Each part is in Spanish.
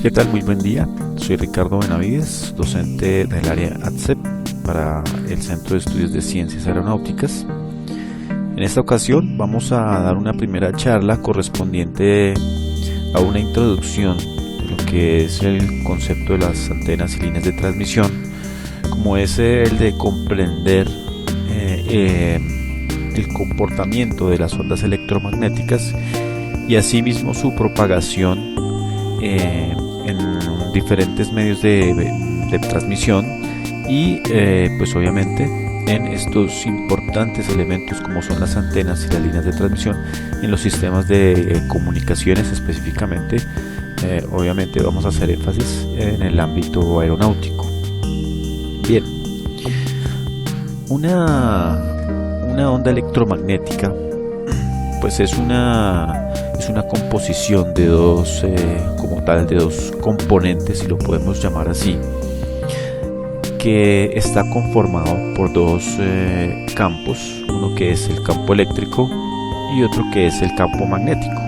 ¿Qué tal? Muy buen día. Soy Ricardo Benavides, docente del área ATCEP para el Centro de Estudios de Ciencias Aeronáuticas. En esta ocasión vamos a dar una primera charla correspondiente a una introducción de lo que es el concepto de las antenas y líneas de transmisión, como es el de comprender el comportamiento de las ondas electromagnéticas y asimismo su propagación en diferentes medios de transmisión y pues obviamente en estos importantes elementos como son las antenas y las líneas de transmisión en los sistemas de comunicaciones específicamente. Obviamente vamos a hacer énfasis en el ámbito aeronáutico. Bien, una onda electromagnética pues es una composición de dos componentes, si lo podemos llamar así, que está conformado por dos campos, uno que es el campo eléctrico y otro que es el campo magnético.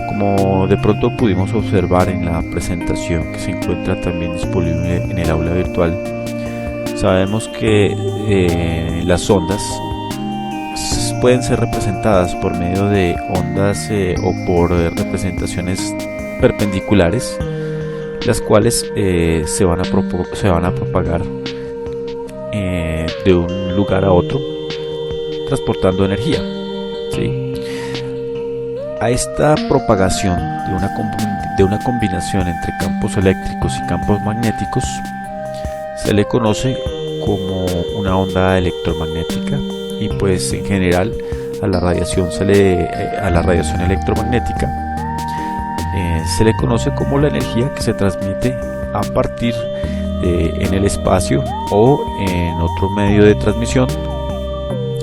Como de pronto pudimos observar en la presentación que se encuentra también disponible en el aula virtual, sabemos que las ondas pueden ser representadas por medio de ondas o por representaciones perpendiculares, las cuales se van a propagar de un lugar a otro transportando energía, ¿sí? A esta propagación de una combinación entre campos eléctricos y campos magnéticos se le conoce como una onda electromagnética. Y pues en general a la radiación electromagnética se le conoce como la energía que se transmite a partir en el espacio o en otro medio de transmisión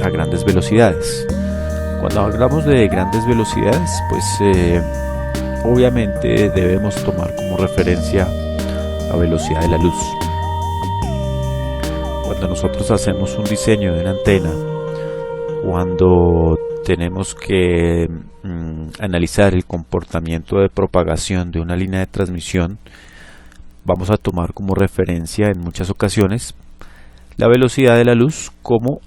a grandes velocidades. Cuando hablamos de grandes velocidades, pues obviamente debemos tomar como referencia la velocidad de la luz. Cuando nosotros hacemos un diseño de una antena, cuando tenemos que analizar el comportamiento de propagación de una línea de transmisión, vamos a tomar como referencia en muchas ocasiones la velocidad de la luz como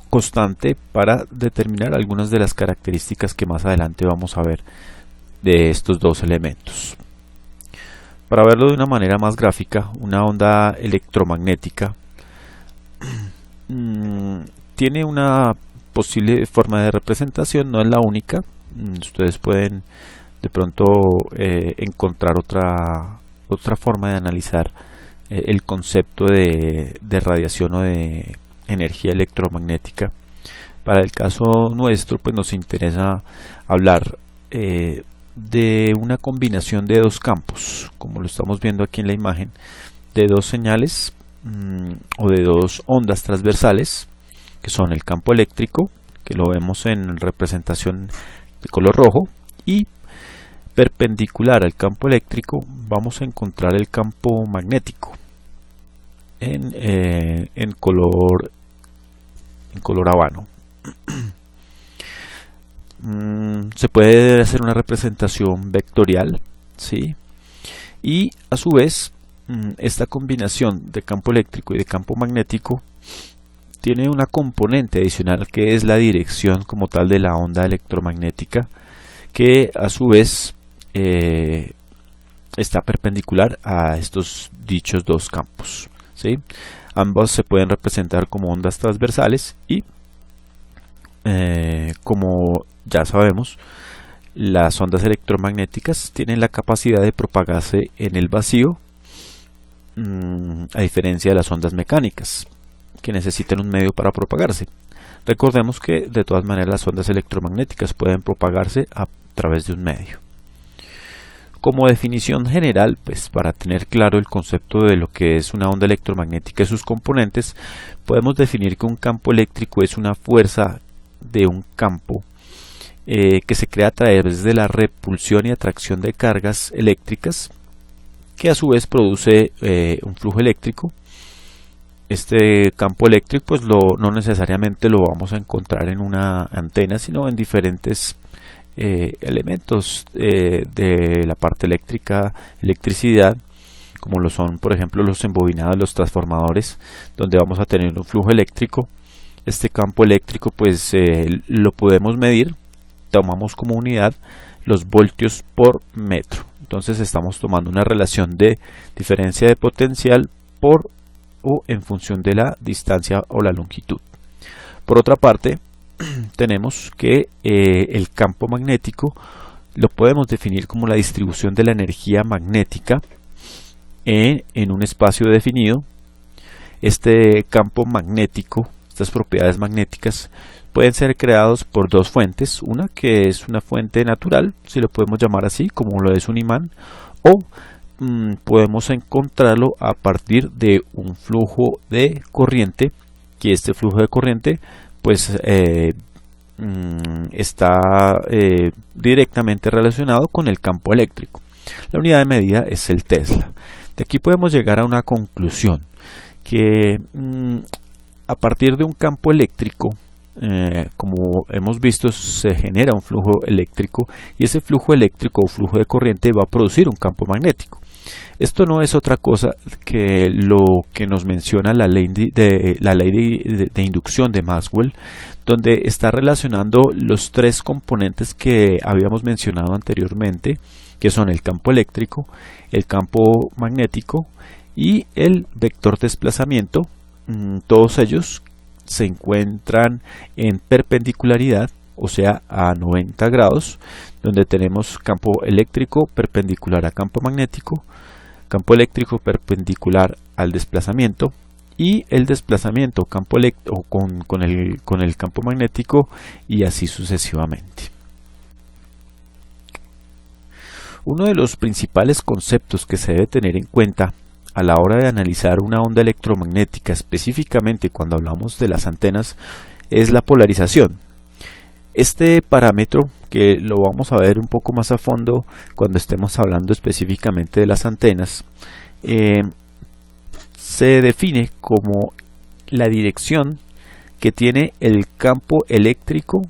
constante para determinar algunas de las características que más adelante vamos a ver de estos dos elementos. Para verlo de una manera más gráfica, una onda electromagnética tiene una posible forma de representación, no es la única. Ustedes pueden de pronto encontrar otra forma de analizar el concepto de radiación o de energía electromagnética. Para el caso nuestro, pues nos interesa hablar de una combinación de dos campos, como lo estamos viendo aquí en la imagen, de dos señales o de dos ondas transversales, que son el campo eléctrico, que lo vemos en representación de color rojo, y perpendicular al campo eléctrico vamos a encontrar el campo magnético en color habano. Se puede hacer una representación vectorial, ¿sí? Y a su vez esta combinación de campo eléctrico y de campo magnético tiene una componente adicional que es la dirección como tal de la onda electromagnética, que a su vez está perpendicular a estos dichos dos campos, ¿sí? Ambos se pueden representar como ondas transversales y como ya sabemos, las ondas electromagnéticas tienen la capacidad de propagarse en el vacío, a diferencia de las ondas mecánicas, que necesitan un medio para propagarse. Recordemos que de todas maneras las ondas electromagnéticas pueden propagarse a través de un medio. Como definición general, pues para tener claro el concepto de lo que es una onda electromagnética y sus componentes, podemos definir que un campo eléctrico es una fuerza de un campo que se crea a través de la repulsión y atracción de cargas eléctricas, que a su vez produce un flujo eléctrico. Este campo eléctrico pues no necesariamente lo vamos a encontrar en una antena, sino en diferentes elementos de la parte eléctrica, electricidad, como lo son por ejemplo los embobinados, los transformadores, donde vamos a tener un flujo eléctrico. Este campo eléctrico pues lo podemos medir, tomamos como unidad los voltios por metro. Entonces estamos tomando una relación de diferencia de potencial por o en función de la distancia o la longitud. Por otra parte, tenemos que el campo magnético lo podemos definir como la distribución de la energía magnética en un espacio definido. Este campo magnético, estas propiedades magnéticas, pueden ser creados por dos fuentes, una que es una fuente natural, si lo podemos llamar así, como lo es un imán, o podemos encontrarlo a partir de un flujo de corriente, que este flujo de corriente pues está directamente relacionado con el campo eléctrico. La unidad de medida es el Tesla. De aquí podemos llegar a una conclusión, que a partir de un campo eléctrico, como hemos visto, se genera un flujo eléctrico, y ese flujo eléctrico o flujo de corriente va a producir un campo magnético. Esto no es otra cosa que lo que nos menciona la ley de inducción de Maxwell, donde está relacionando los tres componentes que habíamos mencionado anteriormente, que son el campo eléctrico, el campo magnético y el vector desplazamiento. Todos ellos se encuentran en perpendicularidad, o sea a 90 grados, donde tenemos campo eléctrico perpendicular a campo magnético, campo eléctrico perpendicular al desplazamiento, y el desplazamiento con el campo magnético, y así sucesivamente. Uno de los principales conceptos que se debe tener en cuenta a la hora de analizar una onda electromagnética, específicamente cuando hablamos de las antenas, es la polarización. Este parámetro, que lo vamos a ver un poco más a fondo cuando estemos hablando específicamente de las antenas, se define como la dirección que tiene el campo eléctrico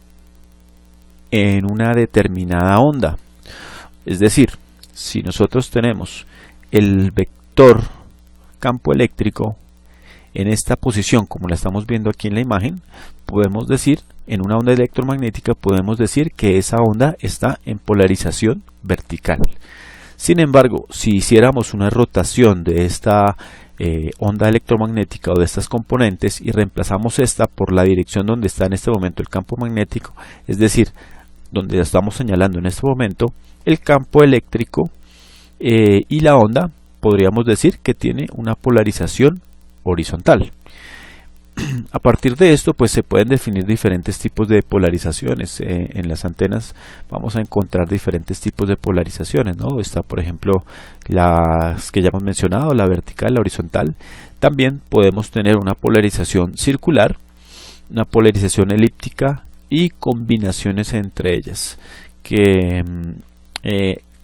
en una determinada onda. Es decir, si nosotros tenemos el vector campo eléctrico en esta posición, como la estamos viendo aquí en la imagen, podemos decir, en una onda electromagnética, podemos decir que esa onda está en polarización vertical. Sin embargo, si hiciéramos una rotación de esta onda electromagnética o de estas componentes y reemplazamos esta por la dirección donde está en este momento el campo magnético, es decir, donde estamos señalando en este momento, el campo eléctrico y la onda, podríamos decir que tiene una polarización horizontal. A partir de esto pues se pueden definir diferentes tipos de polarizaciones. En las antenas vamos a encontrar diferentes tipos de polarizaciones, ¿no? Está por ejemplo las que ya hemos mencionado, la vertical, la horizontal. También podemos tener una polarización circular, una polarización elíptica y combinaciones entre ellas, que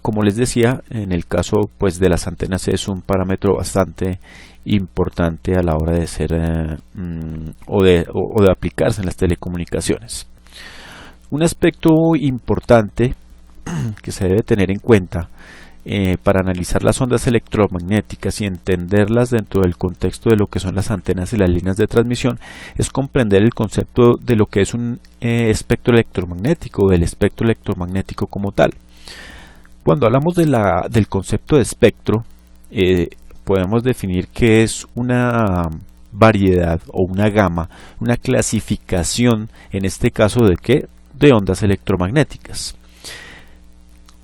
como les decía, en el caso pues de las antenas es un parámetro bastante importante a la hora de ser o de aplicarse en las telecomunicaciones. Un aspecto importante que se debe tener en cuenta para analizar las ondas electromagnéticas y entenderlas dentro del contexto de lo que son las antenas y las líneas de transmisión es comprender el concepto de lo que es un espectro electromagnético, del espectro electromagnético como tal. Cuando hablamos del concepto de espectro, podemos definir que es una variedad o una gama, una clasificación, en este caso de ¿qué? De ondas electromagnéticas.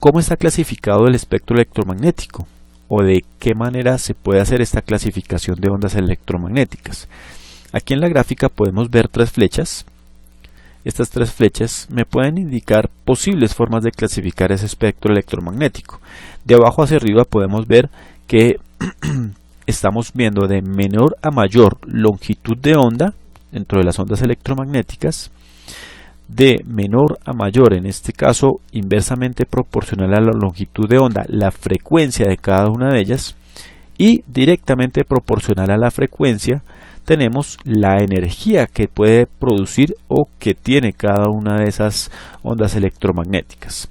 ¿Cómo está clasificado el espectro electromagnético? ¿O de qué manera se puede hacer esta clasificación de ondas electromagnéticas? Aquí en la gráfica podemos ver tres flechas. Estas tres flechas me pueden indicar posibles formas de clasificar ese espectro electromagnético. De abajo hacia arriba podemos ver que estamos viendo de menor a mayor longitud de onda dentro de las ondas electromagnéticas, de menor a mayor, en este caso inversamente proporcional a la longitud de onda, la frecuencia de cada una de ellas, y directamente proporcional a la frecuencia tenemos la energía que puede producir o que tiene cada una de esas ondas electromagnéticas.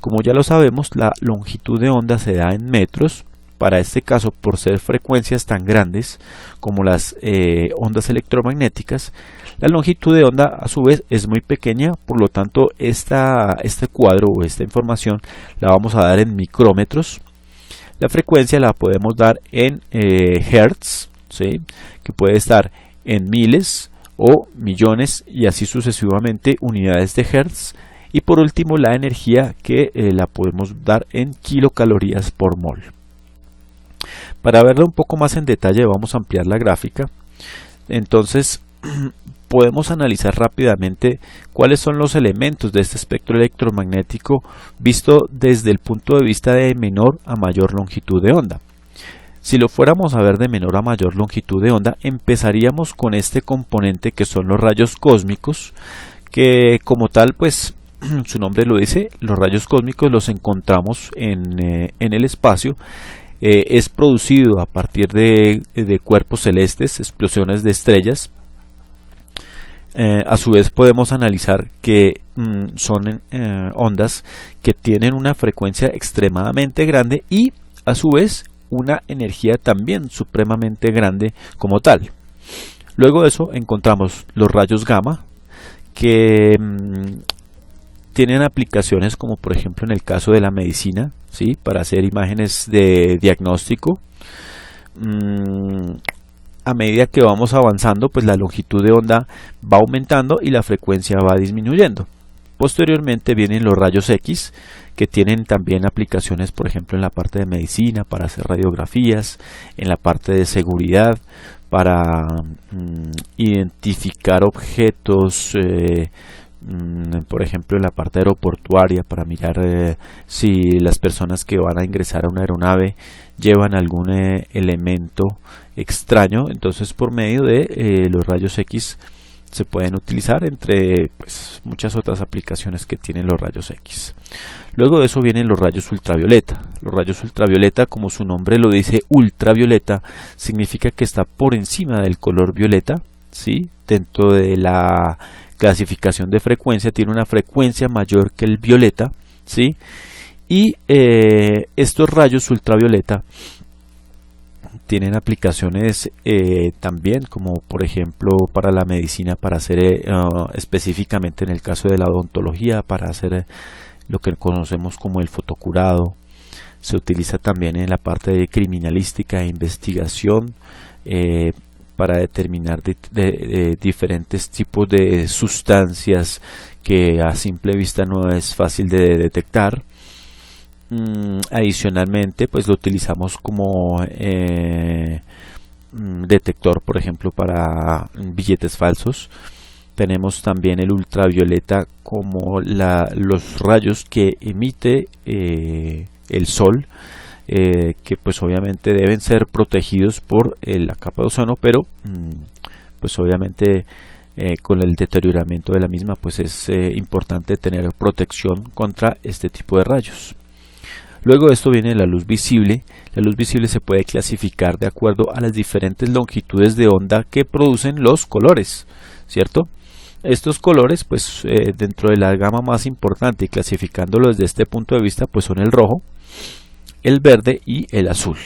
Como ya lo sabemos, la longitud de onda se da en metros. Para este caso, por ser frecuencias tan grandes como las ondas electromagnéticas, la longitud de onda a su vez es muy pequeña, por lo tanto este cuadro o esta información la vamos a dar en micrómetros. La frecuencia la podemos dar en hertz, ¿sí? Que puede estar en miles o millones y así sucesivamente unidades de hertz. Y por último la energía que la podemos dar en kilocalorías por mol. Para verlo un poco más en detalle vamos a ampliar la gráfica. Entonces podemos analizar rápidamente cuáles son los elementos de este espectro electromagnético visto desde el punto de vista de menor a mayor longitud de onda. Si lo fuéramos a ver de menor a mayor longitud de onda, empezaríamos con este componente que son los rayos cósmicos, que como tal pues su nombre lo dice, los rayos cósmicos los encontramos en el espacio. Es producido a partir de cuerpos celestes, explosiones de estrellas. A su vez podemos analizar que son ondas que tienen una frecuencia extremadamente grande y a su vez una energía también supremamente grande como tal. Luego de eso encontramos los rayos gamma, que tienen aplicaciones como por ejemplo en el caso de la medicina, ¿sí? Para hacer imágenes de diagnóstico. A medida que vamos avanzando, pues la longitud de onda va aumentando y la frecuencia va disminuyendo. Posteriormente vienen los rayos X, que tienen también aplicaciones por ejemplo en la parte de medicina, para hacer radiografías, en la parte de seguridad, para identificar objetos, por ejemplo en la parte aeroportuaria, para mirar si las personas que van a ingresar a una aeronave llevan algún elemento extraño. Entonces por medio de los rayos X se pueden utilizar, entre pues, muchas otras aplicaciones que tienen los rayos X. Luego de eso vienen los rayos ultravioleta. Los rayos ultravioleta, como su nombre lo dice, ultravioleta, significa que está por encima del color violeta, ¿sí? Dentro de la clasificación de frecuencia tiene una frecuencia mayor que el violeta, ¿sí? Y estos rayos ultravioleta tienen aplicaciones también, como por ejemplo para la medicina, para hacer específicamente en el caso de la odontología, para hacer lo que conocemos como el fotocurado. Se utiliza también en la parte de criminalística e investigación, para determinar diferentes tipos de sustancias que a simple vista no es fácil de detectar. Adicionalmente pues lo utilizamos como detector, por ejemplo, para billetes falsos. Tenemos también el ultravioleta como los rayos que emite el sol, que pues obviamente deben ser protegidos por la capa de ozono, pero pues obviamente con el deterioramiento de la misma pues es importante tener protección contra este tipo de rayos. Luego de esto viene la luz visible. La luz visible se puede clasificar de acuerdo a las diferentes longitudes de onda que producen los colores, ¿cierto? Estos colores pues dentro de la gama más importante, y clasificándolo desde este punto de vista, pues son el rojo, el verde y el azul,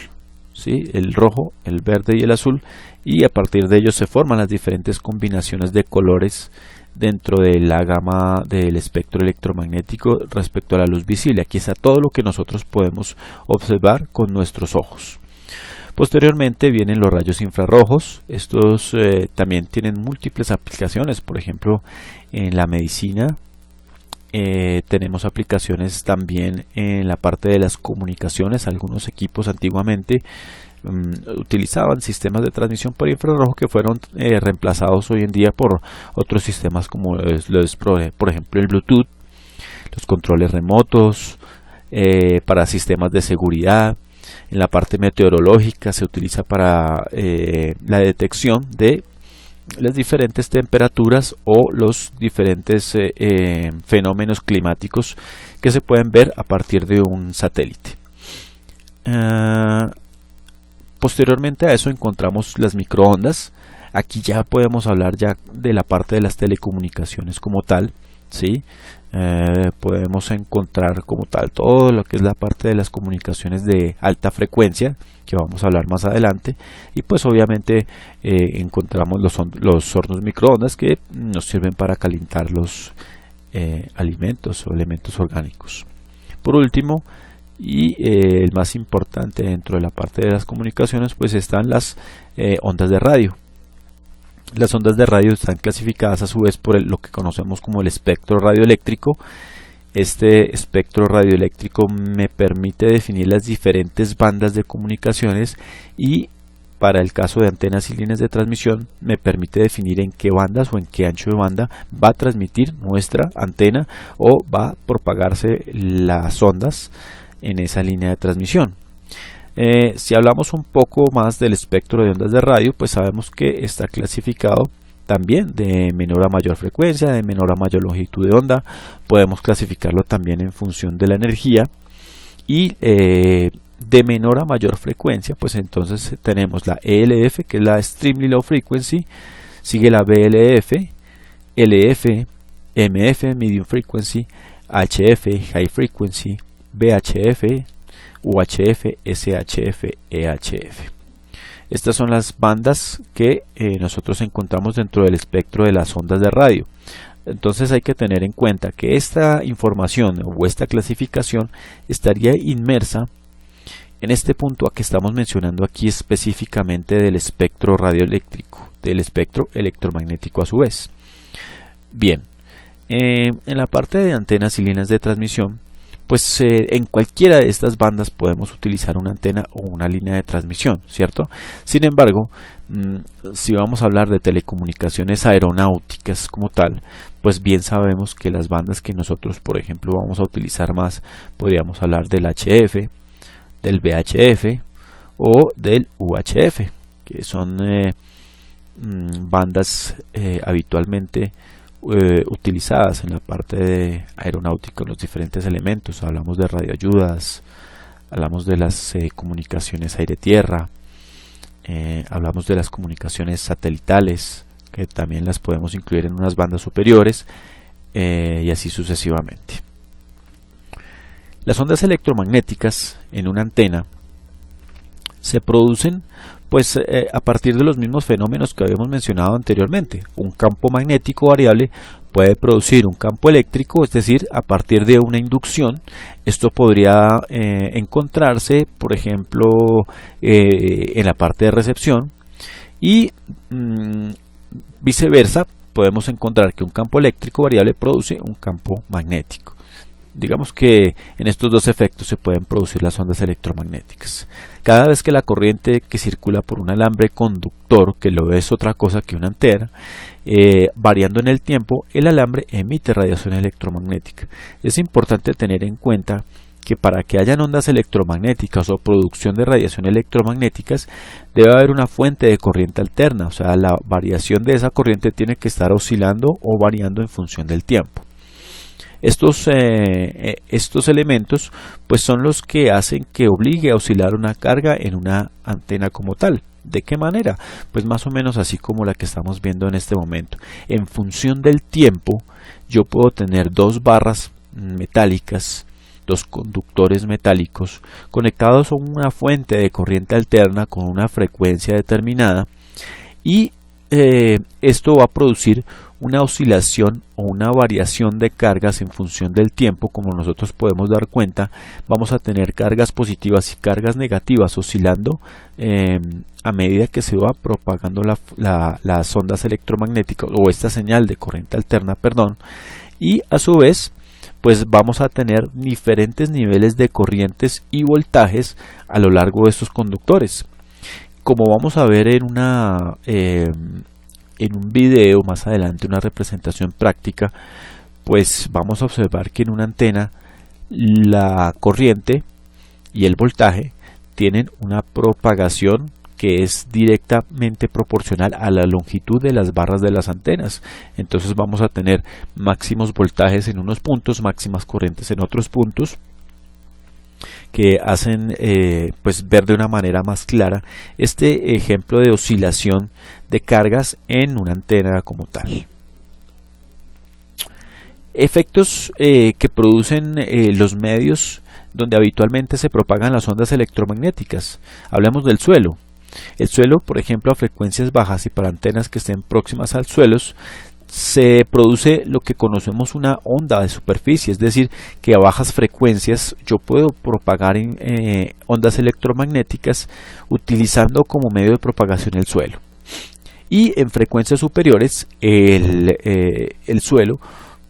¿sí? El rojo, el verde y el azul, y a partir de ellos se forman las diferentes combinaciones de colores dentro de la gama del espectro electromagnético respecto a la luz visible. Aquí está todo lo que nosotros podemos observar con nuestros ojos. Posteriormente vienen los rayos infrarrojos. Estos también tienen múltiples aplicaciones, por ejemplo en la medicina. Tenemos aplicaciones también en la parte de las comunicaciones. Algunos equipos antiguamente utilizaban sistemas de transmisión por infrarrojo que fueron reemplazados hoy en día por otros sistemas como por ejemplo el Bluetooth, los controles remotos, para sistemas de seguridad. En la parte meteorológica se utiliza para la detección de las diferentes temperaturas o los diferentes fenómenos climáticos que se pueden ver a partir de un satélite. Posteriormente a eso encontramos las microondas. aquí ya podemos hablar ya de la parte de las telecomunicaciones como tal, ¿sí? Podemos encontrar como tal todo lo que es la parte de las comunicaciones de alta frecuencia, que vamos a hablar más adelante, y pues obviamente encontramos los hornos microondas, que nos sirven para calentar los alimentos o elementos orgánicos. Por último, y el más importante dentro de la parte de las comunicaciones, pues están las ondas de radio. Las ondas de radio están clasificadas a su vez por lo que conocemos como el espectro radioeléctrico. Este espectro radioeléctrico me permite definir las diferentes bandas de comunicaciones, y para el caso de antenas y líneas de transmisión me permite definir en qué bandas o en qué ancho de banda va a transmitir nuestra antena o va a propagarse las ondas en esa línea de transmisión. Si hablamos un poco más del espectro de ondas de radio, pues sabemos que está clasificado también de menor a mayor frecuencia, de menor a mayor longitud de onda. Podemos clasificarlo también en función de la energía, y de menor a mayor frecuencia, pues entonces tenemos la ELF, que es la Extremely Low Frequency, sigue la BLF, LF, MF, Medium Frequency, HF, High Frequency, VHF, UHF, SHF, EHF. Estas son las bandas que nosotros encontramos dentro del espectro de las ondas de radio. Entonces hay que tener en cuenta que esta información o esta clasificación estaría inmersa en este punto a que estamos mencionando aquí, específicamente del espectro radioeléctrico, del espectro electromagnético a su vez. Bien, en la parte de antenas y líneas de transmisión, pues en cualquiera de estas bandas podemos utilizar una antena o una línea de transmisión, ¿cierto? Sin embargo, si vamos a hablar de telecomunicaciones aeronáuticas como tal, pues bien sabemos que las bandas que nosotros, por ejemplo, vamos a utilizar más, podríamos hablar del HF, del VHF o del UHF, que son bandas habitualmente utilizadas en la parte de aeronáutica, los diferentes elementos. Hablamos de radioayudas, hablamos de las comunicaciones aire-tierra, hablamos de las comunicaciones satelitales, que también las podemos incluir en unas bandas superiores, y así sucesivamente. Las ondas electromagnéticas en una antena se producen pues a partir de los mismos fenómenos que habíamos mencionado anteriormente. Un campo magnético variable puede producir un campo eléctrico, es decir, a partir de una inducción. Esto podría encontrarse, por ejemplo, en la parte de recepción, y viceversa, podemos encontrar que un campo eléctrico variable produce un campo magnético. Digamos que en estos dos efectos se pueden producir las ondas electromagnéticas. Cada vez que la corriente que circula por un alambre conductor, que lo es otra cosa que una antena, variando en el tiempo, el alambre emite radiación electromagnética. Es importante tener en cuenta que para que hayan ondas electromagnéticas o producción de radiación electromagnéticas, debe haber una fuente de corriente alterna, o sea, la variación de esa corriente tiene que estar oscilando o variando en función del tiempo. Estos elementos pues son los que hacen que obligue a oscilar una carga en una antena como tal. ¿De qué manera? Pues más o menos así como la que estamos viendo en este momento. En función del tiempo, yo puedo tener dos barras metálicas, dos conductores metálicos conectados a una fuente de corriente alterna con una frecuencia determinada, y esto va a producir una oscilación o una variación de cargas en función del tiempo. Como nosotros podemos dar cuenta, vamos a tener cargas positivas y cargas negativas oscilando a medida que se va propagando las ondas electromagnéticas o esta señal de corriente alterna, perdón, y a su vez pues vamos a tener diferentes niveles de corrientes y voltajes a lo largo de estos conductores. Como vamos a ver en un video más adelante, una representación práctica, pues vamos a observar que en una antena la corriente y el voltaje tienen una propagación que es directamente proporcional a la longitud de las barras de las antenas. Entonces vamos a tener máximos voltajes en unos puntos, máximas corrientes en otros puntos, que hacen pues ver de una manera más clara este ejemplo de oscilación de cargas en una antena como tal. Efectos que producen los medios donde habitualmente se propagan las ondas electromagnéticas. Hablemos del suelo. El suelo, por ejemplo, a frecuencias bajas y para antenas que estén próximas al suelo, se produce lo que conocemos una onda de superficie, es decir, que a bajas frecuencias yo puedo propagar ondas electromagnéticas utilizando como medio de propagación el suelo. Y en frecuencias superiores el suelo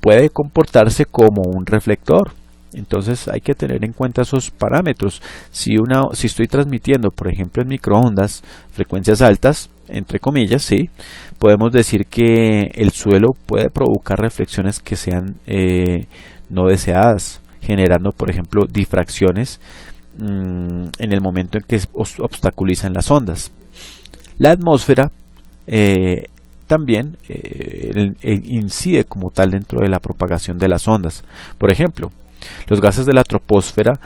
puede comportarse como un reflector. Entonces hay que tener en cuenta esos parámetros. Si estoy transmitiendo, por ejemplo, en microondas, frecuencias altas, entre comillas, sí, podemos decir que el suelo puede provocar reflexiones que sean no deseadas, generando, por ejemplo, difracciones en el momento en que obstaculizan las ondas. La atmósfera también incide como tal dentro de la propagación de las ondas. Por ejemplo, los gases de la troposfera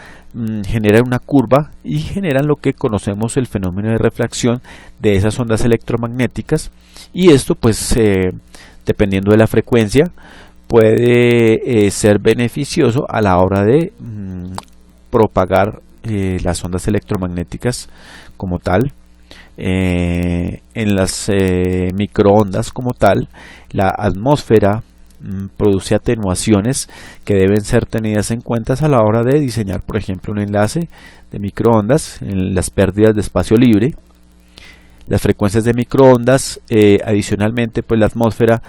generan una curva y generan lo que conocemos el fenómeno de refracción de esas ondas electromagnéticas, y esto pues dependiendo de la frecuencia puede ser beneficioso a la hora de propagar las ondas electromagnéticas como tal. En las microondas como tal, la atmósfera produce atenuaciones que deben ser tenidas en cuenta a la hora de diseñar, por ejemplo, un enlace de microondas en las pérdidas de espacio libre. Las frecuencias de microondas, adicionalmente, pues la atmósfera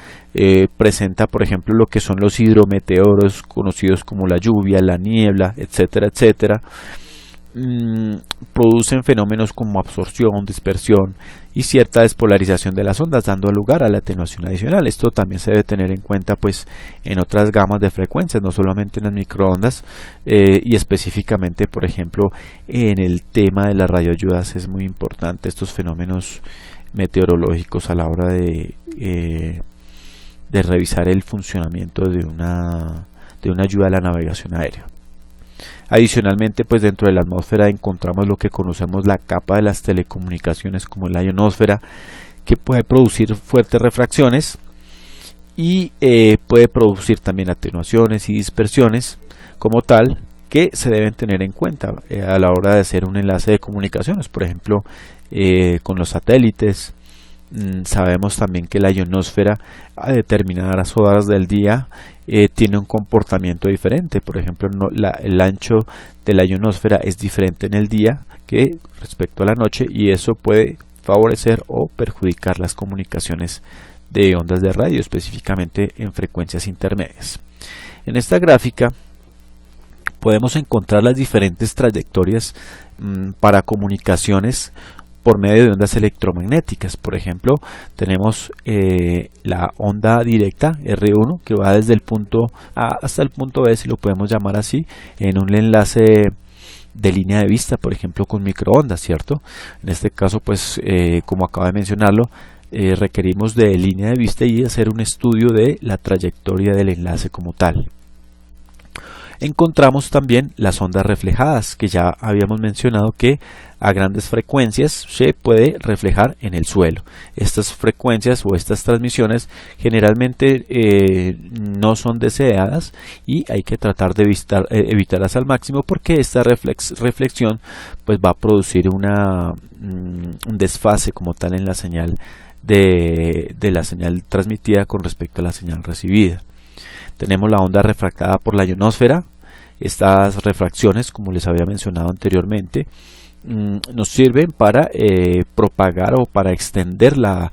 presenta, por ejemplo, lo que son los hidrometeoros, conocidos como la lluvia, la niebla, etcétera, etcétera. Producen fenómenos como absorción, dispersión y cierta despolarización de las ondas, dando lugar a la atenuación adicional. Esto también se debe tener en cuenta pues en otras gamas de frecuencias, no solamente en las microondas, y específicamente, por ejemplo, en el tema de las radioayudas es muy importante estos fenómenos meteorológicos a la hora de revisar el funcionamiento de una ayuda a la navegación aérea. Adicionalmente, pues dentro de la atmósfera encontramos lo que conocemos la capa de las telecomunicaciones como la ionosfera, que puede producir fuertes refracciones y puede producir también atenuaciones y dispersiones como tal, que se deben tener en cuenta a la hora de hacer un enlace de comunicaciones, por ejemplo con los satélites. Sabemos también que la ionosfera a determinadas horas del día tiene un comportamiento diferente. Por ejemplo, el ancho de la ionosfera es diferente en el día que respecto a la noche, y eso puede favorecer o perjudicar las comunicaciones de ondas de radio, específicamente en frecuencias intermedias. En esta gráfica podemos encontrar las diferentes trayectorias para comunicaciones por medio de ondas electromagnéticas. Por ejemplo, tenemos la onda directa R1 que va desde el punto A hasta el punto B, si lo podemos llamar así, en un enlace de línea de vista, por ejemplo con microondas, ¿cierto? En este caso, pues como acabo de mencionarlo, requerimos de línea de vista y hacer un estudio de la trayectoria del enlace como tal. Encontramos también las ondas reflejadas, que ya habíamos mencionado que a grandes frecuencias se puede reflejar en el suelo. Estas frecuencias o estas transmisiones generalmente no son deseadas y hay que tratar de evitarlas al máximo, porque esta reflexión pues va a producir un desfase como tal en la señal de la señal transmitida con respecto a la señal recibida. Tenemos la onda refractada por la ionosfera. Estas refracciones, como les había mencionado anteriormente, nos sirven para propagar o para extender la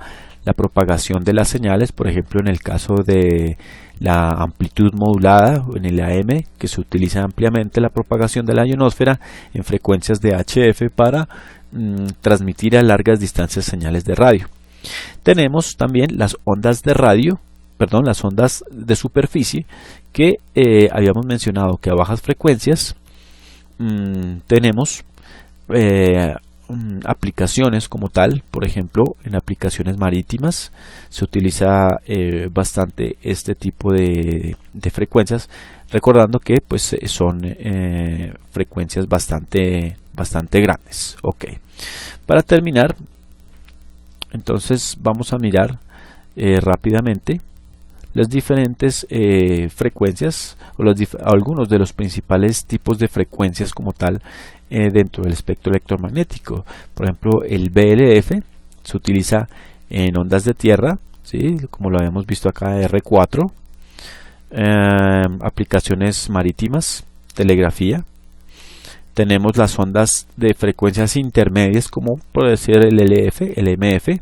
propagación de las señales. Por ejemplo, en el caso de la amplitud modulada en el AM, que se utiliza ampliamente la propagación de la ionosfera en frecuencias de HF para transmitir a largas distancias señales de radio. Tenemos también las ondas de radio, las ondas de superficie, que habíamos mencionado que a bajas frecuencias tenemos aplicaciones como tal. Por ejemplo, en aplicaciones marítimas se utiliza bastante este tipo de frecuencias, recordando que pues son frecuencias bastante grandes. Ok, para terminar, entonces vamos a mirar rápidamente las diferentes frecuencias o algunos de los principales tipos de frecuencias como tal dentro del espectro electromagnético. Por ejemplo, el VLF se utiliza en ondas de tierra, ¿sí? Como lo habíamos visto acá, R4, aplicaciones marítimas, telegrafía. Tenemos las ondas de frecuencias intermedias, como puede ser el LF, el MF,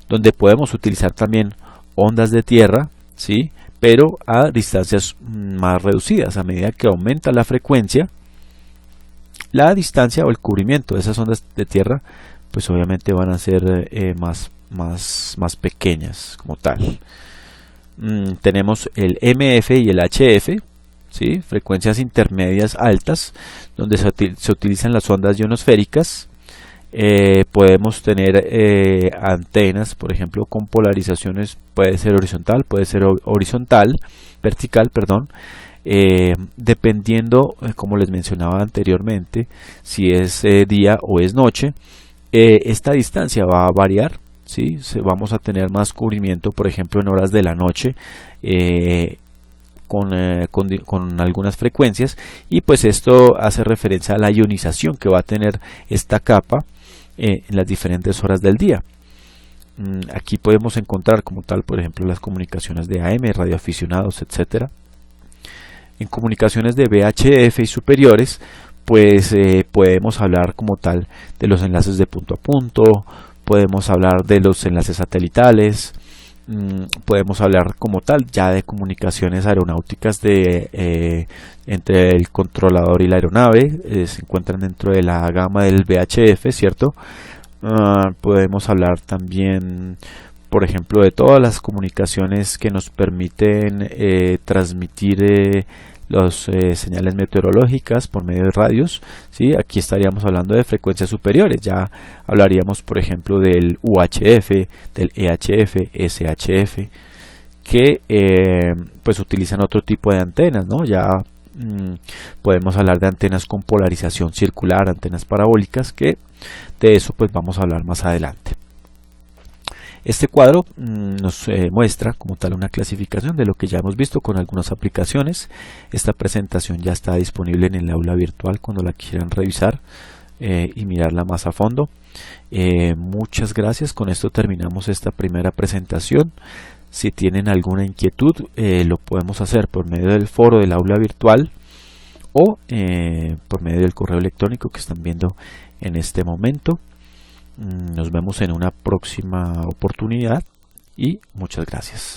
donde podemos utilizar también ondas de tierra, ¿sí? Pero a distancias más reducidas. A medida que aumenta la frecuencia, la distancia o el cubrimiento de esas ondas de tierra, pues obviamente van a ser más pequeñas como tal. Tenemos el MF y el HF, ¿sí? Frecuencias intermedias altas, donde se utilizan las ondas ionosféricas. Podemos tener antenas, por ejemplo, con polarizaciones, puede ser vertical, perdón, dependiendo, como les mencionaba anteriormente, si es día o es noche. Esta distancia va a variar, ¿sí? Vamos a tener más cubrimiento, por ejemplo, en horas de la noche, con algunas frecuencias, y pues esto hace referencia a la ionización que va a tener esta capa en las diferentes horas del día. Aquí podemos encontrar como tal, por ejemplo, las comunicaciones de AM, radioaficionados, etcétera. En comunicaciones de VHF y superiores, pues podemos hablar como tal de los enlaces de punto a punto, podemos hablar de los enlaces satelitales, podemos hablar como tal ya de comunicaciones aeronáuticas entre el controlador y la aeronave. Se encuentran dentro de la gama del VHF, ¿cierto? Podemos hablar también, por ejemplo, de todas las comunicaciones que nos permiten transmitir las señales meteorológicas por medio de radios, ¿sí? Aquí estaríamos hablando de frecuencias superiores. Ya hablaríamos, por ejemplo, del UHF, del EHF, SHF, que pues utilizan otro tipo de antenas, ¿no? Ya podemos hablar de antenas con polarización circular, antenas parabólicas, que de eso pues vamos a hablar más adelante. Este cuadro nos muestra como tal una clasificación de lo que ya hemos visto con algunas aplicaciones. Esta presentación ya está disponible en el aula virtual cuando la quieran revisar y mirarla más a fondo. Muchas gracias. Con esto terminamos esta primera presentación. Si tienen alguna inquietud, lo podemos hacer por medio del foro del aula virtual o por medio del correo electrónico que están viendo en este momento. Nos vemos en una próxima oportunidad y muchas gracias.